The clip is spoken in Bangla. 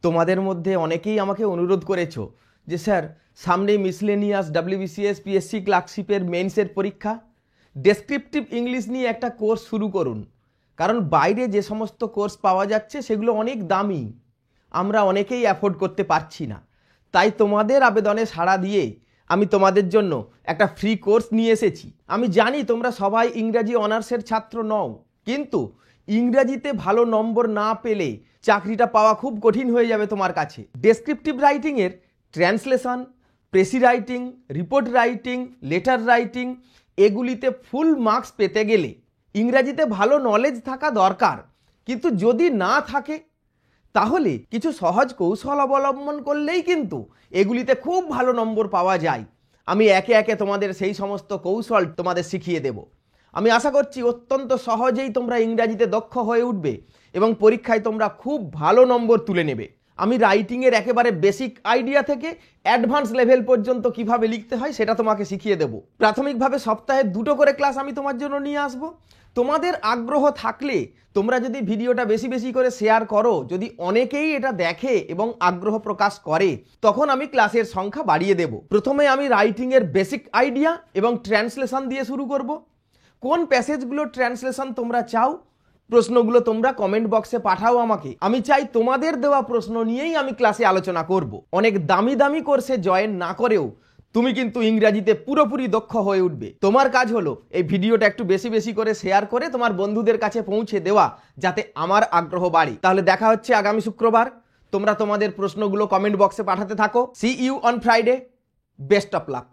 তোমাদের মধ্যে অনেকেই আমাকে অনুরোধ করেছো যে স্যার সামনেই মিসলেনিয়াস ডব্লিউবিসিএস পিএসসি ক্লার্কশিপের মেন্সের পরীক্ষা, ডেসক্রিপটিভ ইংলিশ নিয়ে একটা কোর্স শুরু করুন। কারণ বাইরে যে সমস্ত কোর্স পাওয়া যাচ্ছে সেগুলো অনেক দামি, আমরা অনেকেই অ্যাফোর্ড করতে পারছি না। তাই তোমাদের আবেদনে সাড়া দিয়ে আমি তোমাদের জন্য একটা ফ্রি কোর্স নিয়ে এসেছি। আমি জানি তোমরা সবাই ইংরাজি অনার্সের ছাত্র নও, কিন্তু ইংরাজিতে ভালো নম্বর না পেলে চাকরিটা পাওয়া খুব কঠিন হয়ে যাবে তোমার কাছে। ডেসক্রিপটিভ রাইটিংয়ের translation, precis writing, report writing, letter writing এগুলিতে ফুল মার্কস পেতে গেলে ইংরাজিতে ভালো নলেজ থাকা দরকার। কিন্তু যদি না থাকে তাহলে কিছু সহজ কৌশল অবলম্বন করলেই কিন্তু এগুলিতে খুব ভালো নম্বর পাওয়া যায়। আমি একে একে তোমাদের সেই সমস্ত কৌশল তোমাদের শিখিয়ে দেব। আমি আশা করছি অত্যন্ত সহজেই তোমরা ইংরাজিতে দক্ষ হয়ে উঠবে এবং পরীক্ষায় তোমরা খুব ভালো নম্বর তুলে নেবে। আমি রাইটিংয়ের একেবারে বেসিক আইডিয়া থেকে অ্যাডভান্স লেভেল পর্যন্ত কিভাবে লিখতে হয় সেটা তোমাকে শিখিয়ে দেব। প্রাথমিকভাবে সপ্তাহে 2টো করে ক্লাস আমি তোমার জন্য নিয়ে আসব। তোমাদের আগ্রহ থাকলে তোমরা যদি ভিডিওটা বেশি বেশি করে শেয়ার করো, যদি অনেকেই এটা দেখে এবং আগ্রহ প্রকাশ করে, তখন আমি ক্লাসের সংখ্যা বাড়িয়ে দেব। প্রথমে আমি রাইটিংয়ের বেসিক আইডিয়া এবং ট্রান্সলেশন দিয়ে শুরু করব। কোন প্যাসেজগুলো ট্রান্সলেশন তোমরা চাও প্রশ্নগুলো তোমরা কমেন্ট বক্সে পাঠাও আমাকে। আমি চাই তোমাদের দেওয়া প্রশ্ন নিয়েই আমি ক্লাসে আলোচনা করব। অনেক দামি দামি কোর্সে জয়েন না করেও তুমি কিন্তু ইংরাজিতে পুরোপুরি দক্ষ হয়ে উঠবে। তোমার কাজ হলো এই ভিডিওটা একটু বেশি বেশি করে শেয়ার করে তোমার বন্ধুদের কাছে পৌঁছে দেওয়া, যাতে আমার আগ্রহ বাড়ে। তাহলে দেখা হচ্ছে আগামী শুক্রবার। তোমরা তোমাদের প্রশ্নগুলো কমেন্ট বক্সে পাঠাতে থাকো। See you on Friday. Best of lakh.